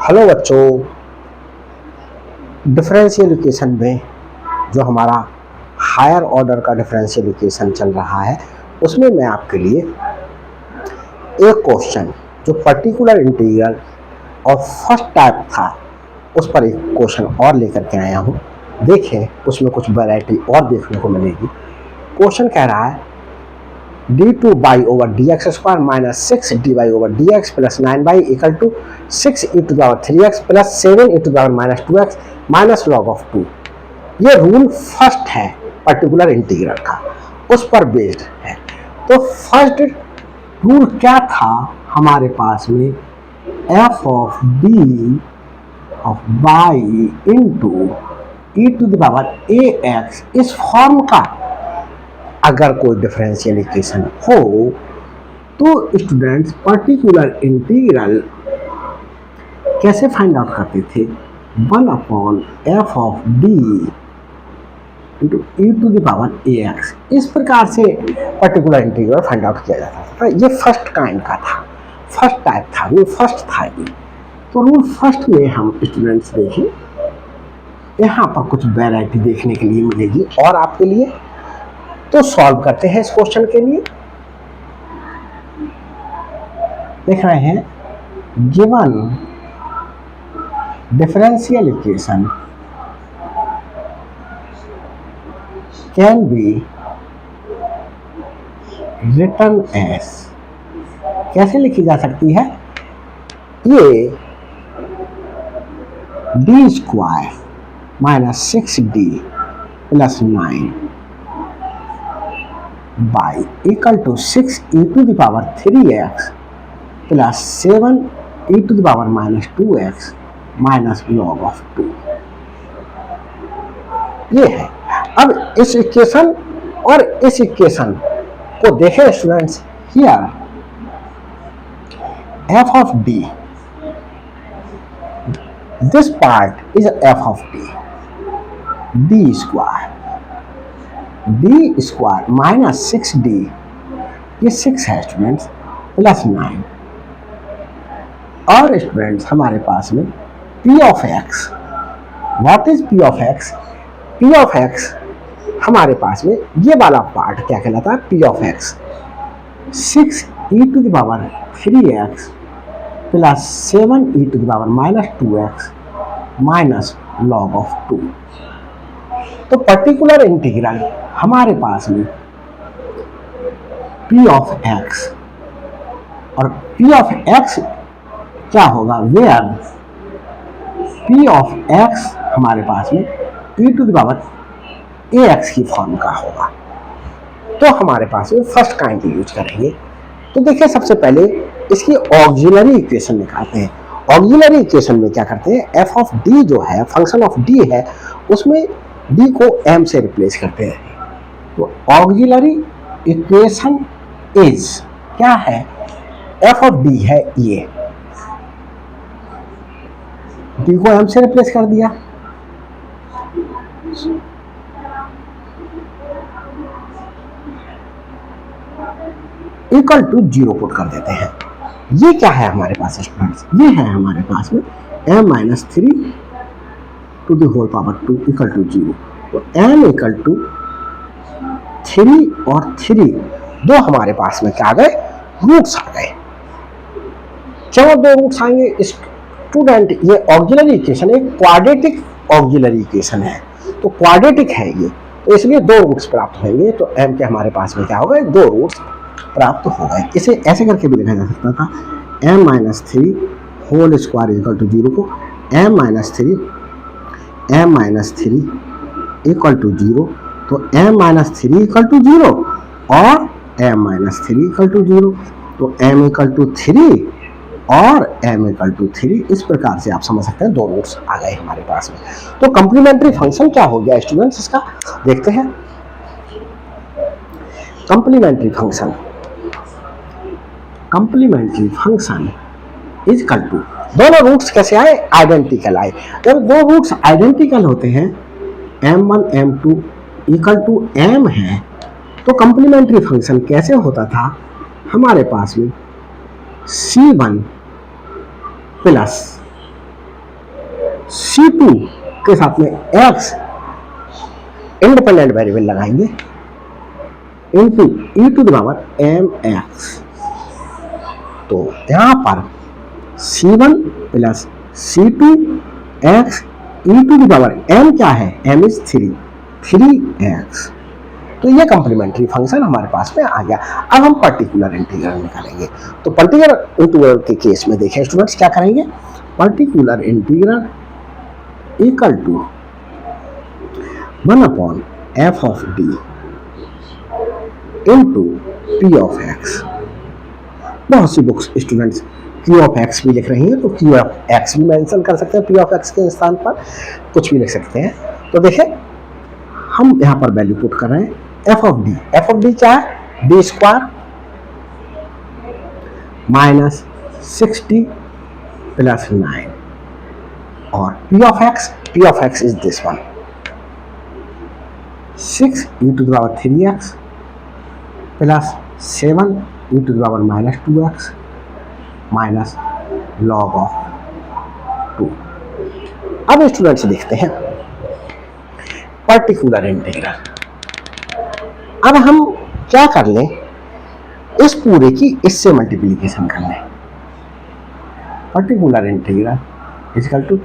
Hello बच्चों, differential equation में जो हमारा हायर ऑर्डर का डिफरेंशियल इक्वेशन चल रहा है उसमें मैं आपके लिए एक क्वेश्चन जो पर्टिकुलर इंटीग्रल और फर्स्ट टाइप था उस पर एक क्वेश्चन और लेकर के आया हूँ। देखें उसमें कुछ वैरायटी और देखने को मिलेगी। क्वेश्चन कह रहा है d2/dx² minus 6dy/dx plus 9y equal to 6e⁻³ plus 7e⁻²x minus log of 2। ये रूल फर्स्ट है पर्टिकुलर इंटीग्रल का, उस पर बेस्ड है। तो फर्स्ट रूल क्या था हमारे पास में, f of d of y into e⁻ax इस फॉर्म का अगर कोई डिफरेंशियल इक्वेशन हो तो स्टूडेंट्स पर्टिकुलर इंटीग्रल कैसे फाइंड आउट करते थे, 1/f of d into e⁻ax इस प्रकार से पर्टिकुलर इंटीग्रल फाइंड आउट किया जाता था। ये फर्स्ट काइंड का था, फर्स्ट टाइप था, रूल फर्स्ट था ये। तो रूल फर्स्ट में हम स्टूडेंट्स देखें, यहाँ पर कुछ वैरायटी देखने के लिए मिलेगी और आपके लिए। तो सॉल्व करते हैं इस क्वेश्चन के लिए। देख रहे हैं, given differential equation can be written as, कैसे लिखी जा सकती है, ये d² minus 6d plus 9 by equal to 6e⁻³ plus 7e⁻²x minus log of 2। ये है। अब इस इक्वेशन और इस इक्वेशन को देखें students, here f of d, this part is f of d² minus 6d, ये 6 है स्टूडेंट्स, प्लस 9 और स्टूडेंट्स हमारे पास में p of x। What is p of x? p of x हमारे पास में ये वाला पार्ट क्या कहलाता है, p of x 6e⁻³ plus 7e⁻²x minus log of 2। तो पर्टिकुलर इंटीग्रल हमारे पास में p ऑफ x और p ऑफ x क्या होगा, वेयर p ऑफ x हमारे पास में e⁻ax की फॉर्म का होगा। तो हमारे पास में फर्स्ट काइंड यूज करेंगे। तो देखिए सबसे पहले इसकी ऑक्सिलरी इक्वेशन निकालते हैं। ऑक्सिलरी इक्वेशन में क्या करते हैं, f ऑफ d जो है, फंक्शन ऑफ d है, उसमें d को m से रिप्लेस करते हैं। तो ऑक्सिलरी इक्वेशन इज क्या है, f ऑफ d है ये, d को m से रिप्लेस कर दिया, इक्वल टू 0 पुट कर देते हैं। ये क्या है हमारे पास स्टूडेंट्स, ये है हमारे पास में m-3 to the whole power 2 equal to 0। तो m इक्वल टू 3 और 3 दो हमारे पास में क्या आ गए, रूट्स आ गए। चलो दो रूट्स आएंगे स्टूडेंट, ये ऑक्सिलरी इक्वेशन एक क्वाड्रेटिक ऑक्सिलरी इक्वेशन है, तो क्वाड्रेटिक है ये, तो इसलिए दो रूट्स प्राप्त होंगे। तो m के हमारे पास में क्या हो गए, दो रूट्स प्राप्त हो गए। इसे ऐसे करके भी लिखा जा सकता था, m-3 whole square equal to 0 को m-3 इक्वल टू 0, तो m-3 इक्वल टू 0 और m-3 इक्वल टू 0, तो m इक्वल टू 3 और m इक्वल टू 3। इस प्रकार से आप समझ सकते हैं दो रूट्स आ गए हमारे पास में। तो कंप्लीमेंट्री फंक्शन क्या हो गया स्टूडेंट्स, इसका देखते हैं। Complementary function is equal to, दोनों रूट्स कैसे आए, आइडेंटिकल आए। जब दो रूट्स आइडेंटिकल होते हैं, m1 m2 equal to m है, तो कंप्लीमेंट्री फंक्शन कैसे होता था हमारे पास में, c1 प्लस C2 के साथ में x इंडिपेंडेंट वेरिएबल लगाएंगे into e to the power mx। तो यहां पर C1 plus C2 x e to the power m क्या है, m इज 3x। तो ये कॉम्प्लीमेंट्री फंक्शन हमारे पास में आ गया। अब हम पर्टिकुलर इंटीग्रल निकालेंगे। तो पर्टिकुलर इंटीग्रल के केस में देखें स्टूडेंट्स क्या करेंगे, particular integral equal to 1 upon f of d into p of x। बहुत सी books students q of x भी लिख रही हैं, तो q ऑफ x भी मेंशन कर सकते हैं, p ऑफ x के स्थान पर कुछ भी लिख सकते हैं। तो देखें हम यहां पर वैल्यू पुट कर रहे हैं f ऑफ d क्या है, d स्क्वायर माइनस 60 प्लस 9 और p of x is this one 6 into the power 3x plus 7 into the power minus 2x minus log of 2। अब स्टूडेंट से देखते हैं पर्टिकुलर इंटीग्रल। अब हम क्या कर लें, इस पूरे की इससे मल्टीप्लीकेशन कर लें। Particular integral equal to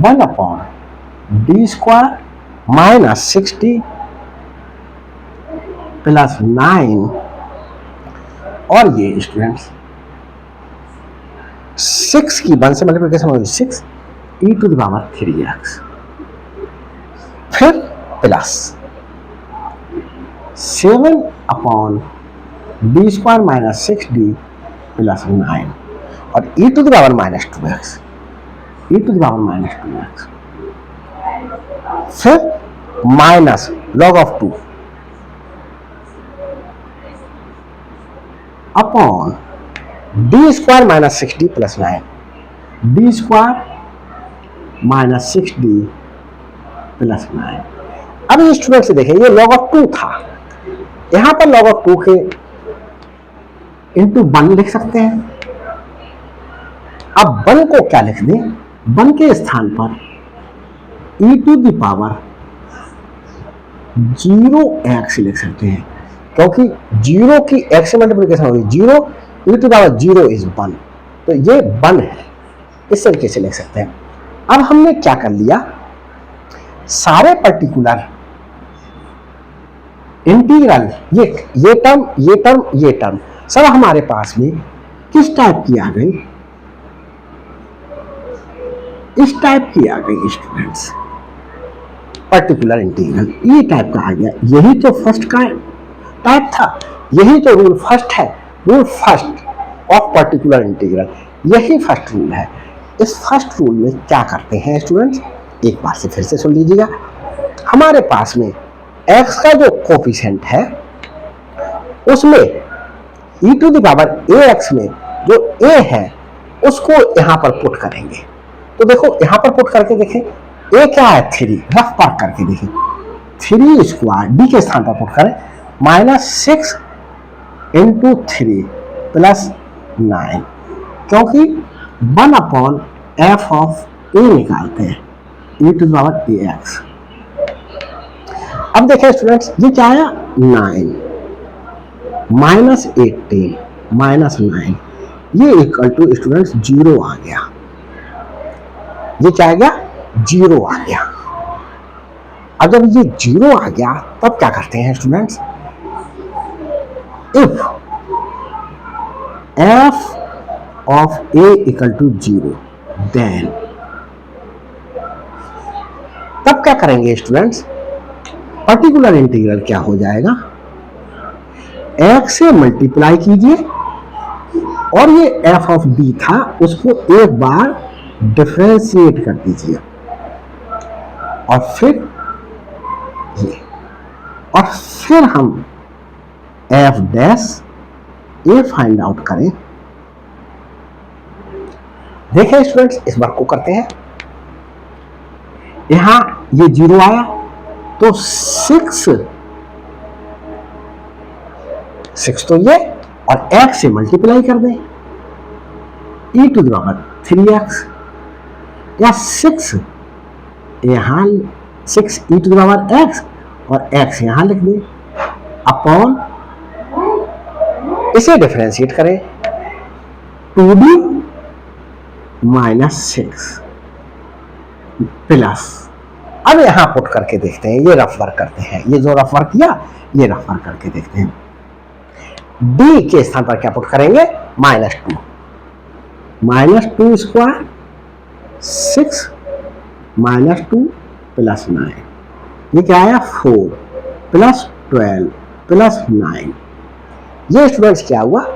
1 upon D square minus 60 plus 9 और ये स्टूडेंट्स 6 की 1 से मल्टीप्लीकेशन होगी 6 ई टू द पावर 3x फिर plus 7 upon D square minus 6d plus 9 और e to the power minus 2x फिर minus log of 2 upon D square minus 6d plus 9 D square minus 6d plus 9। अब ये student से देखें, ये log of 2 था, यहां पर log ऑफ 2 के इंटू 1 लिख सकते हैं। अब 1 को क्या लिख दें, 1 के स्थान पर e to the power 0x लिख सकते हैं, क्योंकि 0 की x से मल्टीप्लिकेशन होगी 0 e to the power 0 is 1, तो ये 1 है, इस तरीके से लिख सकते हैं। अब हमने क्या कर लिया, सारे पर्टिकुलर इंटीग्रल ये टर्म सब हमारे पास में किस टाइप की आ गई, इस टाइप की आ गई स्टूडेंट्स। पर्टिकुलर इंटीग्रल ये टाइप का आ गया, यही तो फर्स्ट का टाइप था, यही तो रूल फर्स्ट है, rule first of particular integral, यही फर्स्ट रूल है। इस फर्स्ट रूल में क्या करते हैं स्टूडेंट्स, एक बार से फिर से सुन लीजिएगा। हमारे पास में x का जो कोफिशिएंट है उसमें e to the power ax में जो a है उसको यहां पर पुट करेंगे। तो देखो यहां पर पुट करके देखें, a क्या है 3, रफ पार्क करके देखें 3 स्क्वायर d के स्थान पर पुट करें माइनस 6 इंटू 3 प्लस 9, क्योंकि 1 अपॉन f ऑफ a निकालते हैं e to the power ax। अब देखें स्टूडेंट्स, ये क्या आया 9 माइनस 18 माइनस 9, ये इक्वल टू स्टूडेंट्स 0 आ गया। ये क्या आ गया, 0 आ गया। अब जब ये 0 आ गया तब क्या करते हैं students, if f of a equal to 0 then, तब क्या करेंगे स्टूडेंट्स, पर्टिकुलर इंटीग्रल क्या हो जाएगा, x से मल्टीप्लाई कीजिए और ये f ऑफ d था उसको एक बार डिफरेंशिएट कर दीजिए और फिर ये, और फिर हम f dash a find out करें। देखें स्टूडेंट्स, इस बार को करते हैं, यहां ये 0 आया तो 6 तो ये और x से मल्टीप्लाई कर दें e to the power 3x या 6 यहाँ 6 e to the power x और x यहाँ लिख दें अपॉन, इसे डिफरेंशिएट करें 2d माइनस 6 प्लस, अब यहां पुट करके देखते हैं, ये रफ वर्क करते हैं, ये जो रफ वर्क किया ये रफ वर्क करके देखते हैं। d के स्थान पर क्या पुट करेंगे, -2, -2 स्क्वायर 6 -2 प्लस 9, ये क्या आया 4 प्लस 12 प्लस 9, ये स्टूडेंट्स क्या हुआ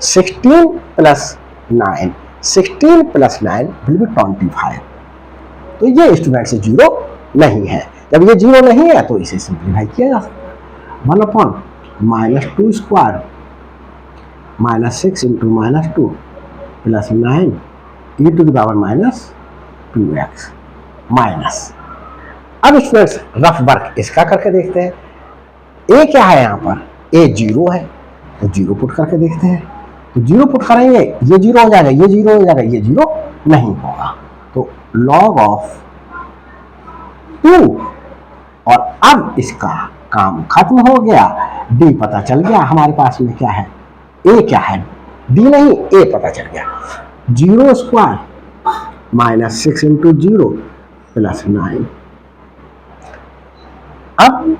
16 प्लस 9, 16 प्लस 9 विल बी 25। तो ये स्टूडेंट से जीरो नहीं है, जब ये जीरो नहीं है तो इसे सिंप्लीफाई किया जा सकता है। 1 upon -2 square -6 into -2 plus 9 e to the power -2x minus. अब स्टूडेंट्स रफ वर्क इसका करके देखते हैं। a क्या है यहाँ पर, a 0 है तो 0 पुट करके देखते हैं, तो 0 पुट करेंगे ये 0 हो जाएगा, ये 0 हो जाएगा, ये 0 नहीं होगा, तो log ऑफ 2, और अब इसका काम खत्म हो गया, d पता चल गया हमारे पास में क्या है, a क्या है, d नहीं a पता चल गया, 0 स्क्वायर -6 इंटू 0 प्लस 9। अब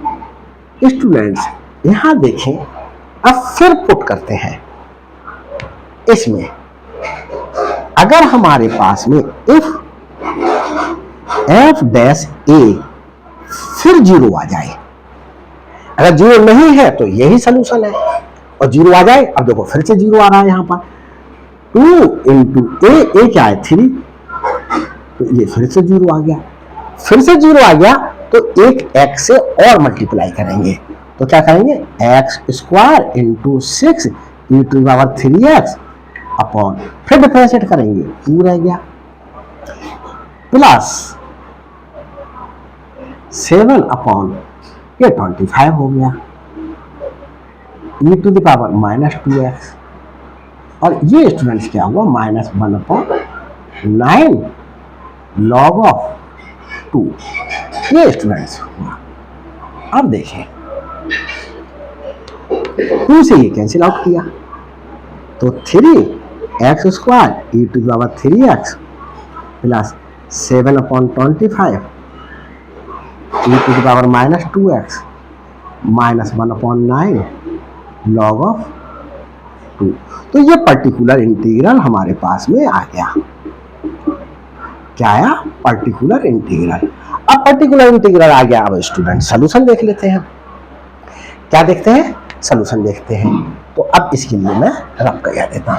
स्टूडेंट्स यहां देखें, अब फिर पुट करते हैं इसमें, अगर हमारे पास में इफ f डैश a फिर 0 आ जाए, अगर 0 नहीं है तो यही सोल्यूशन है, और 0 आ जाए, अब देखो फिर से 0 आ रहा है यहां पर, 2 इंटू a क्या है 3, तो ये फिर से 0 आ गया, फिर से 0 आ गया तो एक x से और मल्टीप्लाई करेंगे, तो क्या करेंगे x square into 6 e to the power 3x upon, फिर डिफरेंशिएट करेंगे 2 रह गया, प्लस 7 अपॉन ये 25 हो गया e to the power -2x, और ये स्टूडेंट्स क्या हुआ -1 अपॉन 9 log ऑफ 2, ये स्टूडेंट्स हुआ। अब देखें 2 से ये कैंसिल आउट किया, तो 3x square e to the power 3x plus 7 upon 25 e to the power -2x minus 1 upon 9 log of 2। तो ये पर्टिकुलर इंटीग्रल हमारे पास में आ गया, क्या आया, पर्टिकुलर इंटीग्रल। अब पर्टिकुलर इंटीग्रल आ गया, अब स्टूडेंट सॉल्यूशन देख लेते हैं, क्या देखते हैं, सॉल्यूशन देखते हैं। तो अब इसके लिए मैं रफ कर देता हूं,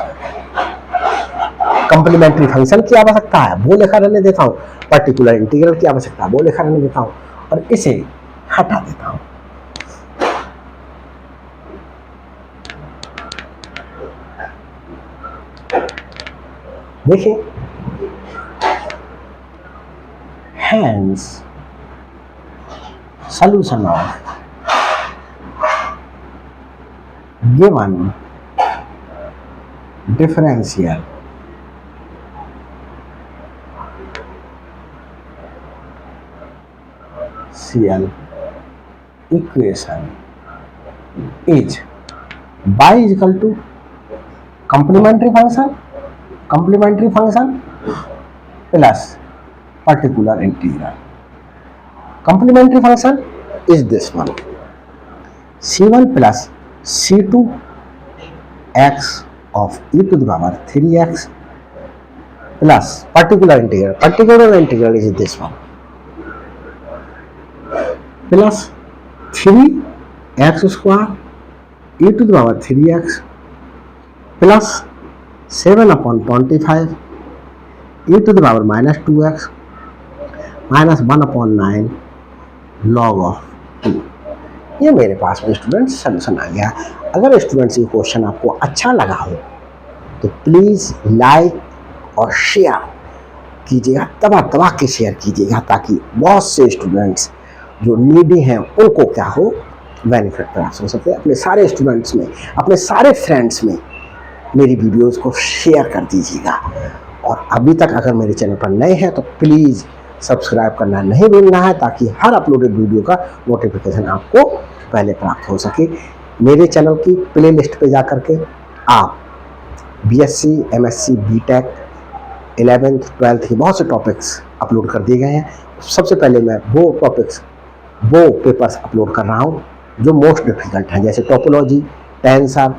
कंप्लीमेंट्री फंक्शन की आवश्यकता है वो लिखा रहने देता हूं, पर्टिकुलर इंटीग्रल की आवश्यकता है वो लिखा रहने देता हूं, और इसे हटा देता हूं। देखिए, hence solution of given differential equation is y is equal to complementary function plus particular integral. Complementary function is this one, c1 plus c2 x of e to the power 3x plus particular integral is this one, plus 3x square e to the power 3x plus 7 upon 25 e to the power -2x minus 1 upon 9 log of 2। ये मेरे पास में student solution आ गया। अगर students ये question आपको अच्छा लगा हो तो प्लीज़ लाइक और शेयर कीजिएगा, दबा के शेयर कीजिएगा, ताकि बहुत से स्टूडेंट्स जो नीडी हैं उनको क्या हो, बेनिफिट प्राप्त हो सके। अपने सारे स्टूडेंट्स में, अपने सारे फ्रेंड्स में मेरी वीडियोज़ को शेयर कर दीजिएगा, और अभी तक अगर मेरे चैनल पर नए हैं तो प्लीज़ सब्सक्राइब करना नहीं भूलना है, ताकि हर अपलोडेड वीडियो का नोटिफिकेशन आपको पहले प्राप्त हो सके। मेरे चैनल की प्ले लिस्ट पर जा कर के आप BSc, MSc, BTech 11th 12th के बहुत से टॉपिक्स अपलोड कर दिए गए हैं। सबसे पहले मैं वो पेपर्स अपलोड कर रहा हूँ जो मोस्ट डिफिकल्ट हैं, जैसे topology, tensor,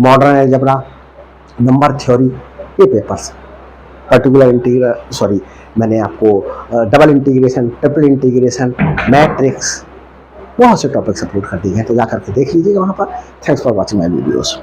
modern algebra, number theory, ये पेपर्स। पर्टिकुलर इंटीग्रल मैंने आपको double integration, triple integration, matrix, बहुत से टॉपिक्स अपलोड कर दिए हैं, तो जाकर के देख लीजिएगा वहाँ पर। Thanks for watching my videos.